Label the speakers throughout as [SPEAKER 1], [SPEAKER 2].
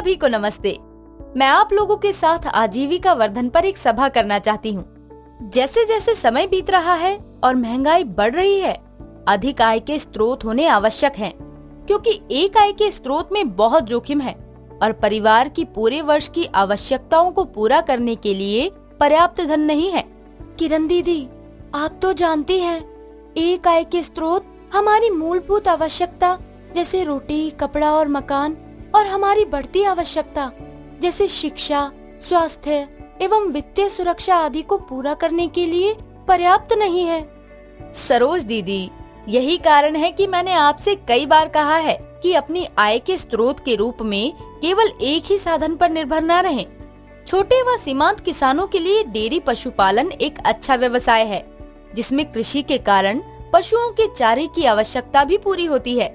[SPEAKER 1] सभी को नमस्ते। मैं आप लोगों के साथ आजीविका वर्धन पर एक सभा करना चाहती हूँ। जैसे जैसे समय बीत रहा है और महंगाई बढ़ रही है, अधिक आय के स्रोत होने आवश्यक हैं, क्योंकि एक आय के स्रोत में बहुत जोखिम है और परिवार की पूरे वर्ष की आवश्यकताओं को पूरा करने के लिए पर्याप्त धन नहीं है। किरण दीदी, आप तो जानती हैं, एक आय के स्रोत हमारी मूलभूत आवश्यकता जैसे रोटी, कपड़ा और मकान और हमारी बढ़ती आवश्यकता जैसे शिक्षा, स्वास्थ्य एवं वित्तीय सुरक्षा आदि को पूरा करने के लिए पर्याप्त नहीं है।
[SPEAKER 2] सरोज दीदी, यही कारण है कि मैंने आपसे कई बार कहा है कि अपनी आय के स्रोत के रूप में केवल एक ही साधन पर निर्भर न रहें। छोटे व सीमांत किसानों के लिए डेयरी पशुपालन एक अच्छा व्यवसाय है, जिसमें कृषि के कारण पशुओं के चारे की आवश्यकता भी पूरी होती है।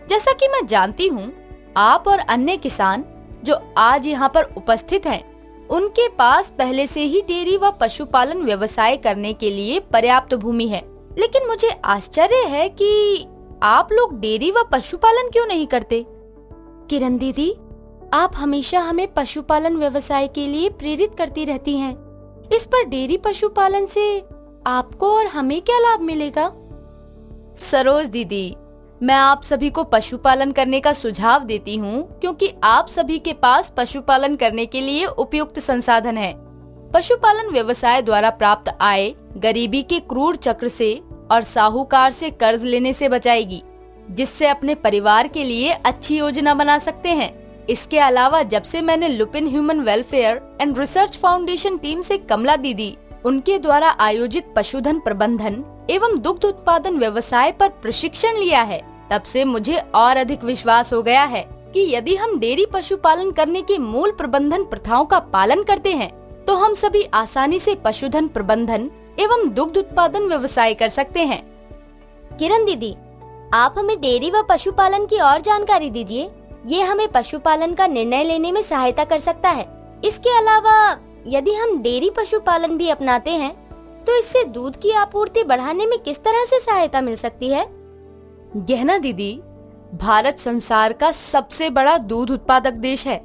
[SPEAKER 2] जैसा कि मैं जानती हूँ, आप और अन्य किसान जो आज यहाँ पर उपस्थित हैं, उनके पास पहले से ही डेयरी व पशुपालन व्यवसाय करने के लिए पर्याप्त भूमि है। लेकिन मुझे आश्चर्य है कि आप लोग डेयरी व पशुपालन क्यों नहीं करते?
[SPEAKER 1] किरण दीदी, आप हमेशा हमें पशुपालन व्यवसाय के लिए प्रेरित करती रहती हैं। इस पर डेयरी पशुपालन से आपको और हमें क्या लाभ मिलेगा?
[SPEAKER 2] सरोज दीदी, मैं आप सभी को पशुपालन करने का सुझाव देती हूँ, क्योंकि आप सभी के पास पशुपालन करने के लिए उपयुक्त संसाधन है। पशुपालन व्यवसाय द्वारा प्राप्त आय गरीबी के क्रूर चक्र से और साहूकार से कर्ज लेने से बचाएगी, जिससे अपने परिवार के लिए अच्छी योजना बना सकते हैं। इसके अलावा जब से मैंने Lupin human welfare and research foundation team से कमला दीदी उनके द्वारा आयोजित पशुधन प्रबंधन एवं दुग्ध उत्पादन व्यवसाय पर प्रशिक्षण लिया है, तब से मुझे और अधिक विश्वास हो गया है कि यदि हम डेयरी पशुपालन करने की मूल प्रबंधन प्रथाओं का पालन करते हैं, तो हम सभी आसानी से पशुधन प्रबंधन एवं दुग्ध उत्पादन व्यवसाय कर सकते हैं।
[SPEAKER 3] किरण दीदी, आप हमें डेयरी व पशुपालन की और जानकारी दीजिए। ये हमें पशुपालन का निर्णय लेने में सहायता कर सकता है। इसके अलावा यदि हम डेयरी पशुपालन भी अपनाते हैं, तो इससे दूध की आपूर्ति बढ़ाने में किस तरह से सहायता मिल सकती है?
[SPEAKER 2] गहना दीदी, भारत संसार का सबसे बड़ा दूध उत्पादक देश है,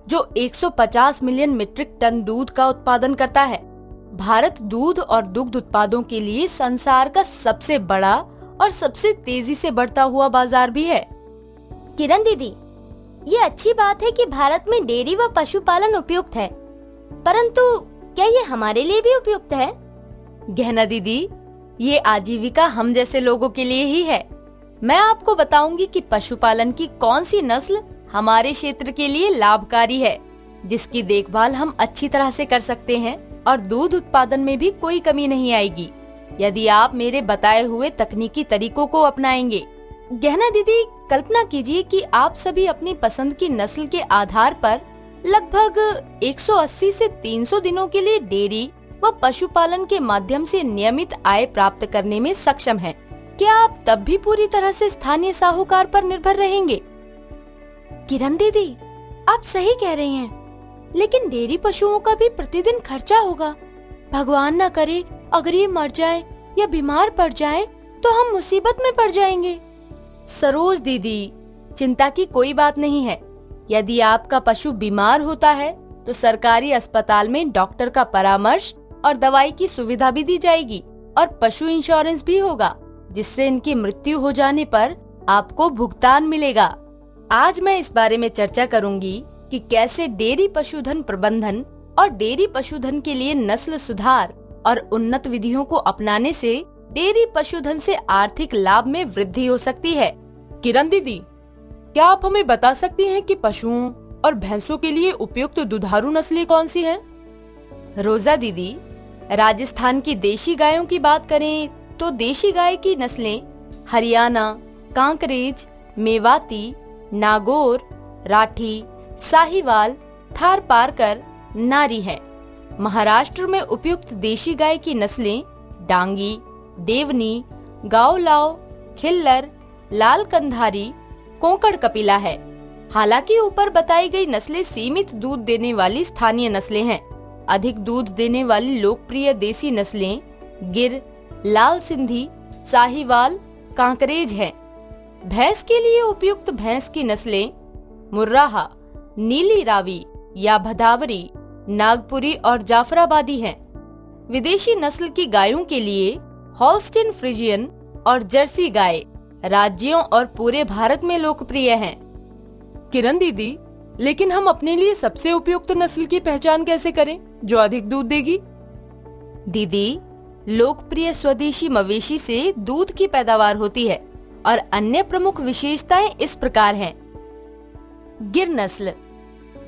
[SPEAKER 2] जो 150 मिलियन मीट्रिक टन दूध का उत्पादन करता है। भारत दूध और दुग्ध उत्पादों के लिए संसार का सबसे बड़ा और सबसे तेजी से बढ़ता हुआ बाजार भी है।
[SPEAKER 3] किरण दीदी, ये अच्छी बात है कि भारत में डेयरी व पशुपालन उपयुक्त है, परंतु क्या ये हमारे लिए भी उपयुक्त है?
[SPEAKER 2] गहना दीदी, ये आजीविका हम जैसे लोगों के लिए ही है। मैं आपको बताऊंगी कि पशुपालन की कौन सी नस्ल हमारे क्षेत्र के लिए लाभकारी है, जिसकी देखभाल हम अच्छी तरह से कर सकते हैं और दूध उत्पादन में भी कोई कमी नहीं आएगी, यदि आप मेरे बताए हुए तकनीकी तरीकों को अपनाएंगे। गहना दीदी, कल्पना कीजिए कि आप सभी अपनी पसंद की नस्ल के आधार पर लगभग 180 से 300 दिनों के लिए डेयरी व पशुपालन के माध्यम से नियमित आय प्राप्त करने में सक्षम हैं। क्या आप तब भी पूरी तरह से स्थानीय साहूकार पर निर्भर रहेंगे?
[SPEAKER 1] किरण दीदी, आप सही कह रही हैं, लेकिन डेयरी पशुओं का भी प्रतिदिन खर्चा होगा। भगवान न करे अगर ये मर जाए या बीमार पड़ जाए तो हम मुसीबत में पड़ जाएंगे।
[SPEAKER 2] सरोज दीदी, चिंता की कोई बात नहीं है। यदि आपका पशु बीमार होता है, तो सरकारी अस्पताल में डॉक्टर का परामर्श और दवाई की सुविधा भी दी जाएगी और पशु इंश्योरेंस भी होगा, जिससे इनकी मृत्यु हो जाने पर आपको भुगतान मिलेगा। आज मैं इस बारे में चर्चा करूंगी कि कैसे डेयरी पशुधन प्रबंधन और डेयरी पशुधन के लिए नस्ल सुधार और उन्नत विधियों को अपनाने से डेयरी पशुधन से आर्थिक लाभ में वृद्धि हो सकती है।
[SPEAKER 4] किरण दीदी, क्या आप हमें बता सकती हैं कि पशुओं और भैंसों के लिए उपयुक्त दुधारू नस्लें कौन सी हैं?
[SPEAKER 2] रोजा दीदी, राजस्थान की देशी गायों की बात करें तो देशी गाय की नस्लें हरियाणा, कांकरेज, मेवाती, नागौर, राठी, साहिवाल, थारपारकर, नारी है। महाराष्ट्र में उपयुक्त देशी गाय की नस्लें डांगी, देवनी, गावलाव, खिल्लर, लाल कंधारी, कोंकण कपिला है। हालांकि ऊपर बताई गई नस्लें सीमित दूध देने वाली स्थानीय नस्लें हैं। अधिक दूध देने वाली लोकप्रिय देसी नस्लें गिर, लाल सिंधी, साहिवाल, कांकरेज हैं। भैंस के लिए उपयुक्त भैंस की नस्लें मुर्राहा, नीली रावी या भदावरी, नागपुरी और जाफराबादी हैं। विदेशी नस्ल की गायों के लिए हॉल्स्टीन फ्रिजियन और जर्सी गाय राज्यों और पूरे भारत में लोकप्रिय हैं।
[SPEAKER 4] किरण दीदी, लेकिन हम अपने लिए सबसे उपयुक्त नस्ल की पहचान कैसे करें जो अधिक दूध देगी?
[SPEAKER 2] दीदी, लोकप्रिय स्वदेशी मवेशी से दूध की पैदावार होती है और अन्य प्रमुख विशेषताएं इस प्रकार हैं। गिर नस्ल।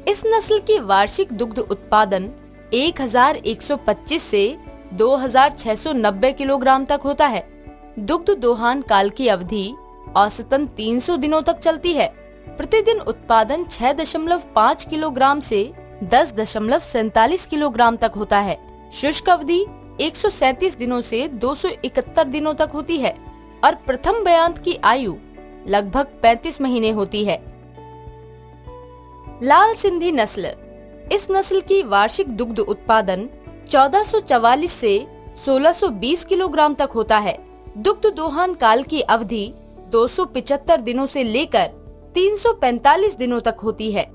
[SPEAKER 2] इस नस्ल की वार्षिक दुग्ध उत्पादन 1125 से 2690 किलोग्राम तक होता है। दुग्ध दोहान काल की अवधि औसतन 300 दिनों तक चलती है। प्रतिदिन उत्पादन 6.5 किलोग्राम से 10.47 किलोग्राम तक होता है। शुष्क अवधि 137 दिनों से 271 दिनों तक होती है और प्रथम बयांत की आयु लगभग 35 महीने होती है। लाल सिंधी नस्ल। इस नस्ल की वार्षिक दुग्ध उत्पादन 1444 से 1620 किलोग्राम तक होता है। दुग्ध दोहन काल की अवधि 275 दिनों से लेकर 345 दिनों तक होती है।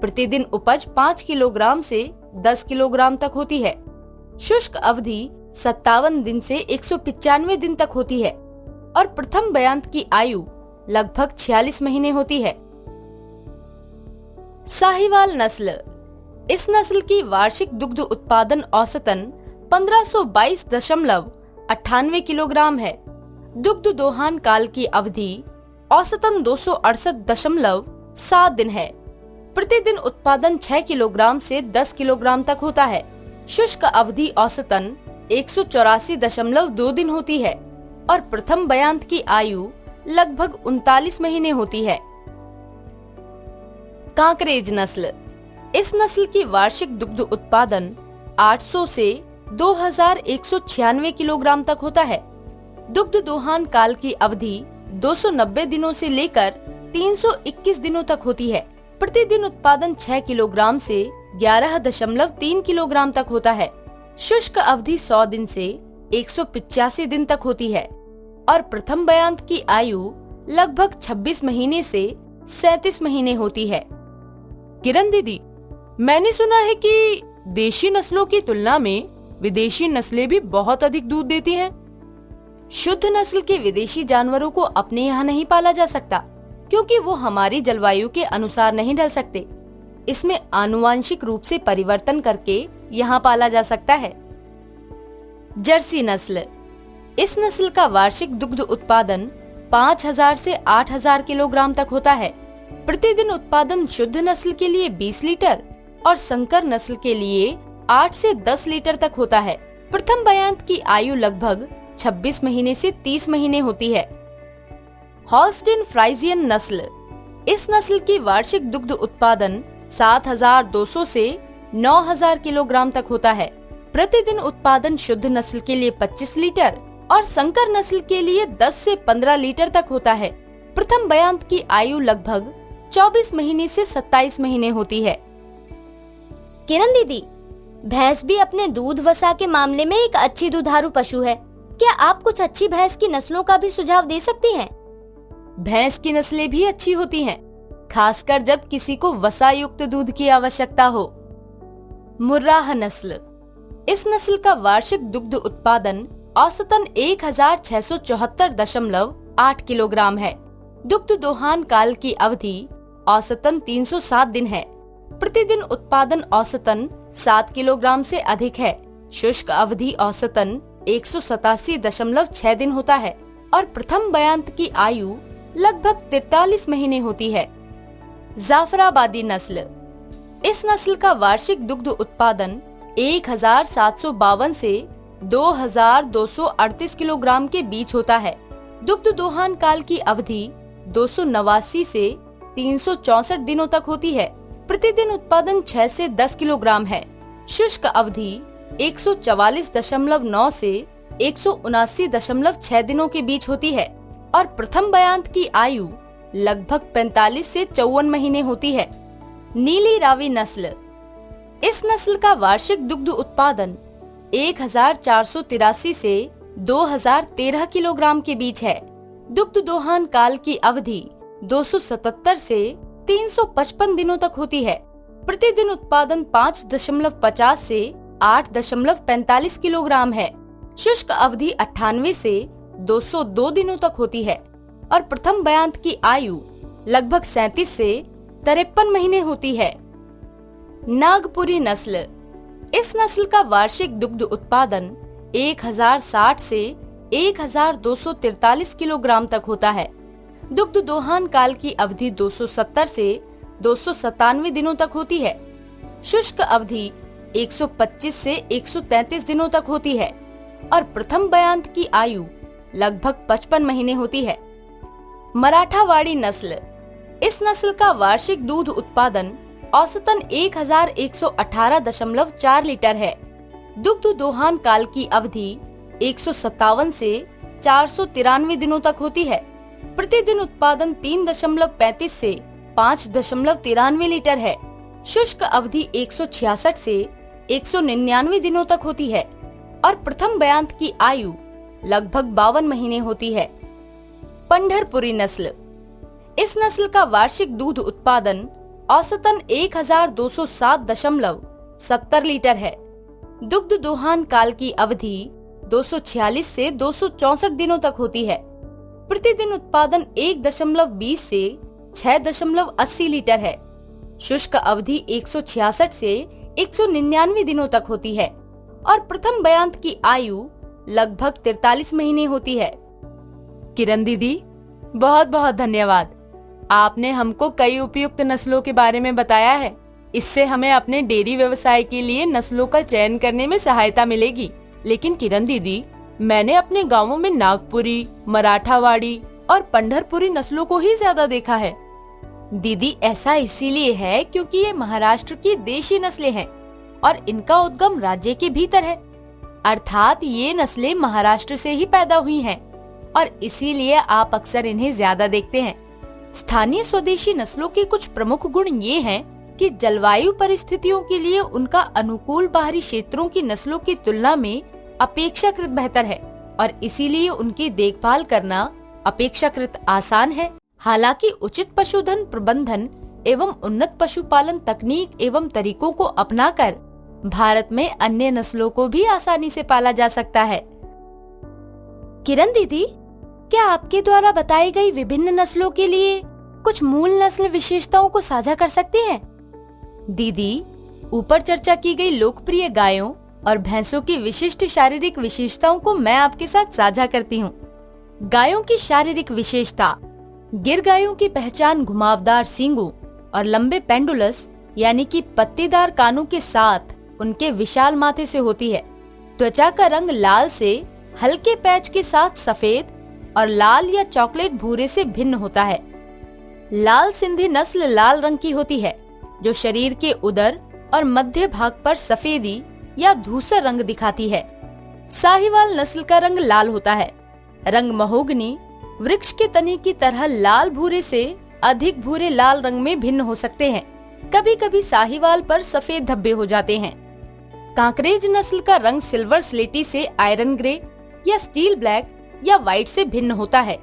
[SPEAKER 2] प्रतिदिन उपज 5 किलोग्राम से 10 किलोग्राम तक होती है। शुष्क अवधि 57 दिन से 195 दिन तक होती है और प्रथम बयांत की आयु लगभग 46 महीने होती है। साहिवाल नस्ल। इस नस्ल की वार्षिक दुग्ध उत्पादन औसतन 1522.98 किलोग्राम है। दुग्ध दोहन काल की अवधि औसतन 268.7 दिन है। प्रतिदिन उत्पादन 6 किलोग्राम से 10 किलोग्राम तक होता है। शुष्क अवधि औसतन 184.2 दिन होती है और प्रथम बयांत की आयु लगभग 39 महीने होती है। कांकरेज नस्ल। इस नस्ल की वार्षिक दुग्ध उत्पादन 800 से 2196 किलोग्राम तक होता है। दुग्ध दोहन काल की अवधि 290 दिनों से लेकर 321 दिनों तक होती है। प्रतिदिन उत्पादन 6 किलोग्राम से 11.3 किलोग्राम तक होता है। शुष्क अवधि 100 दिन से 185 दिन तक होती है और प्रथम बयांत की आयु लगभग 26 महीने से 37 महीने होती है।
[SPEAKER 4] किरण दीदी, मैंने सुना है कि देशी नस्लों की तुलना में विदेशी नस्लें भी बहुत अधिक दूध देती हैं।
[SPEAKER 2] शुद्ध नस्ल के विदेशी जानवरों को अपने यहाँ नहीं पाला जा सकता क्योंकि वो हमारी जलवायु के अनुसार नहीं ढल सकते। इसमें आनुवांशिक रूप से परिवर्तन करके यहाँ पाला जा सकता है। जर्सी नस्ल। इस नस्ल का वार्षिक दुग्ध उत्पादन 5000 से 8000 किलोग्राम तक होता है। प्रतिदिन उत्पादन शुद्ध नस्ल के लिए 20 लीटर और संकर नस्ल के लिए 8 से 10 लीटर तक होता है। प्रथम बयांत की आयु लगभग 26 महीने से 30 महीने होती है। हॉल्स्टीन फ्राइजियन नस्ल। इस नस्ल की वार्षिक दुग्ध उत्पादन 7200 से 9000 किलोग्राम तक होता है। प्रतिदिन उत्पादन शुद्ध नस्ल के लिए 25 लीटर और संकर नस्ल के लिए 10 से 15 लीटर तक होता है। प्रथम बयांत की आयु लगभग 24 महीने से 27 महीने होती है।
[SPEAKER 3] किरण दीदी, भैंस भी अपने दूध वसा के मामले में एक अच्छी दुधारू पशु है। क्या आप कुछ अच्छी भैंस की नस्लों का भी सुझाव दे सकती हैं?
[SPEAKER 2] भैंस की नस्लें भी अच्छी होती हैं, खासकर जब किसी को वसा युक्त दूध की आवश्यकता हो। मुर्राह नस्ल। इस नस्ल का वार्षिक दुग्ध उत्पादन औसतन 1674.8 किलोग्राम है। दुग्ध दोहन काल की अवधि औसतन 307 दिन है। प्रतिदिन उत्पादन औसतन 7 किलोग्राम से अधिक है। शुष्क अवधि औसतन 187.6 दिन होता है और प्रथम बयांत की आयु लगभग 43 महीने होती है। जाफराबादी नस्ल। इस नस्ल का वार्षिक दुग्ध उत्पादन 1752 से 2238 किलोग्राम के बीच होता है। दुग्ध दोहन काल की अवधि 289 से 364 दिनों तक होती है। प्रतिदिन उत्पादन 6 से 10 किलोग्राम है। शुष्क अवधि 144.9 से 179.6 दिनों के बीच होती है और प्रथम बयांत की आयु लगभग 45 से 54 महीने होती है। नीली रावी नस्ल। इस नस्ल का वार्षिक दुग्ध उत्पादन 1483 से 2013 किलोग्राम के बीच है। दुग्ध दोहन काल की अवधि 277 से 355 दिनों तक होती है। प्रतिदिन उत्पादन 5.50 से 8.45 किलोग्राम है। शुष्क अवधि 98 से 202 दिनों तक होती है और प्रथम बयांत की आयु लगभग 37 से 53 महीने होती है। नागपुरी नस्ल। इस नस्ल का वार्षिक दुग्ध उत्पादन 1060 से 1243 किलोग्राम तक होता है। दुग्ध दोहन काल की अवधि 270 से 297 दिनों तक होती है। शुष्क अवधि 125 से 133 दिनों तक होती है और प्रथम बयांत की आयु लगभग 55 महीने होती है। मराठावाड़ी नस्ल। इस नस्ल का वार्षिक दूध उत्पादन औसतन 1118.4 लीटर है। दुग्ध दोहन काल की अवधि 157 से 493 दिनों तक होती है। प्रतिदिन उत्पादन 3.35 से 5.93 लीटर है। शुष्क अवधि 166 से 199 दिनों तक होती है और प्रथम बयांत की आयु लगभग 52 महीने होती है। पंढरपुरी नस्ल। इस नस्ल का वार्षिक दूध उत्पादन औसतन 1207.70 लीटर है। दुग्ध दोहन काल की अवधि 246 से 264 दिनों तक होती है। प्रतिदिन उत्पादन 1.20 से 6.80 लीटर है। शुष्क अवधि 166 से 199 दिनों तक होती है और प्रथम बयांत की आयु लगभग 43 महीने होती है।
[SPEAKER 4] किरण दीदी, बहुत बहुत धन्यवाद। आपने हमको कई उपयुक्त नस्लों के बारे में बताया है। इससे हमें अपने डेयरी व्यवसाय के लिए नस्लों का चयन करने में सहायता मिलेगी। लेकिन किरण दीदी, मैंने अपने गांवों में नागपुरी, मराठावाड़ी और पंढरपुरी नस्लों को ही ज्यादा देखा है।
[SPEAKER 2] दीदी, ऐसा इसीलिए है क्योंकि ये महाराष्ट्र की देशी नस्लें हैं और इनका उद्गम राज्य के भीतर है, अर्थात ये नस्लें महाराष्ट्र से ही पैदा हुई हैं और इसीलिए आप अक्सर इन्हें ज्यादा देखते हैं। स्थानीय स्वदेशी नस्लों के कुछ प्रमुख गुण ये हैं कि जलवायु परिस्थितियों के लिए उनका अनुकूल बाहरी क्षेत्रों की नस्लों की तुलना में अपेक्षाकृत बेहतर है और इसीलिए उनकी देखभाल करना अपेक्षाकृत आसान है। हालांकि उचित पशुधन प्रबंधन एवं उन्नत पशुपालन तकनीक एवं तरीकों को अपनाकर भारत में अन्य नस्लों को भी आसानी से पाला जा सकता है।
[SPEAKER 3] किरण दीदी, क्या आपके द्वारा बताई गई विभिन्न नस्लों के लिए कुछ मूल नस्ल विशेषताओं को साझा कर सकते हैं?
[SPEAKER 2] दीदी, ऊपर चर्चा की गई लोकप्रिय गायों और भैंसों की विशिष्ट शारीरिक विशेषताओं को मैं आपके साथ साझा करती हूँ। गायों की शारीरिक विशेषता। गिर गायों की पहचान घुमावदार सींगों और लंबे पेंडुलस यानी कि पत्तीदार कानों के साथ उनके विशाल माथे से होती है। त्वचा का रंग लाल से हल्के पैच के साथ सफेद और लाल या चॉकलेट भूरे से भिन्न होता है। लाल सिंधी नस्ल लाल रंग की होती है, जो शरीर के उदर और मध्य भाग पर सफेदी या धूसर रंग दिखाती है। साहिवाल नस्ल का रंग लाल होता है। रंग महोगनी वृक्ष के तने की तरह लाल भूरे से अधिक भूरे लाल रंग में भिन्न हो सकते हैं। कभी कभी साहिवाल पर सफेद धब्बे हो जाते हैं। कांकरेज नस्ल का रंग सिल्वर स्लेटी से आयरन ग्रे या स्टील ब्लैक या व्हाइट से भिन्न होता है।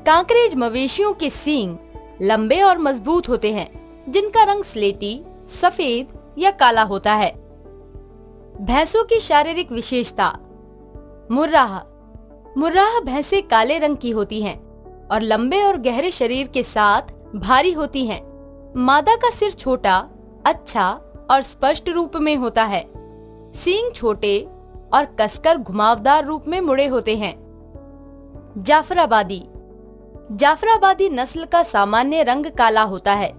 [SPEAKER 2] कांकरेज मवेशियों के सींग लंबे और मजबूत होते हैं, जिनका रंग स्लेटी, सफेद या काला होता है। भैंसों की शारीरिक विशेषता। मुर्राह। मुर्राह भैंसें काले रंग की होती हैं और लंबे और गहरे शरीर के साथ भारी होती हैं। मादा का सिर छोटा, अच्छा और स्पष्ट रूप में होता है। सींग छोटे और कसकर घुमावदार रूप में मुड़े होते हैं। जाफराबादी। जाफराबादी नस्ल का सामान्य रंग काला होता है,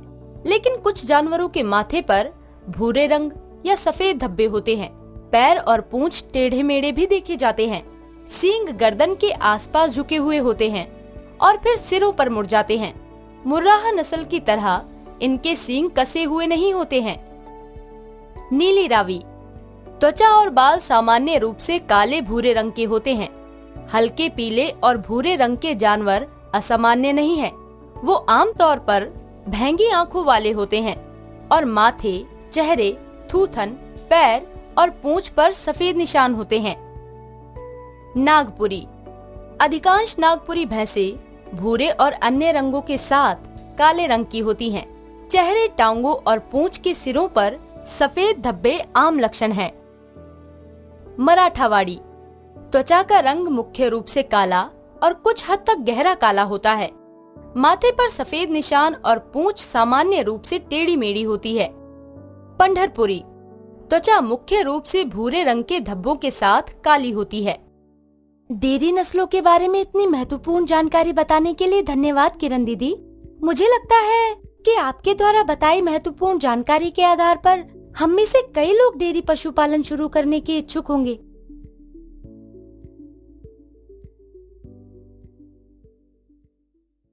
[SPEAKER 2] लेकिन कुछ जानवरों के माथे पर भूरे रंग या सफेद धब्बे होते हैं। पैर और पूंछ टेढ़े मेढ़े भी देखे जाते हैं। सींग गर्दन के आसपास झुके हुए होते हैं और फिर सिरों पर मुड़ जाते हैं। मुर्राह नस्ल की तरह इनके सींग कसे हुए नहीं होते हैं। नीली रावी। त्वचा और बाल सामान्य रूप से काले भूरे रंग के होते हैं। हल्के पीले और भूरे रंग के जानवर असामान्य नहीं हैं। वो आमतौर पर भैंगी आंखों वाले होते हैं और माथे, चेहरे, थूथन, पैर और पूंछ पर सफेद निशान होते हैं। नागपुरी। अधिकांश नागपुरी भैंसें भूरे और अन्य रंगों के साथ काले रंग की होती हैं। चेहरे, टांगों और पूंछ के सिरों पर सफेद धब्बे आम लक्षण हैं। मराठावाड़ी, त्वचा का रंग मुख्य रूप से काला और कुछ हद तक गहरा काला होता है। माथे पर सफेद निशान और पूंछ सामान्य रूप से टेढ़ी मेढ़ी होती है। पंढरपुरी, त्वचा मुख्य रूप से भूरे रंग के धब्बों के साथ काली होती है।
[SPEAKER 1] डेयरी नस्लों के बारे में इतनी महत्वपूर्ण जानकारी बताने के लिए धन्यवाद किरण दीदी। मुझे लगता है कि आपके द्वारा बताई महत्वपूर्ण जानकारी के आधार पर हम में से कई लोग डेयरी पशुपालन शुरू करने के इच्छुक होंगे।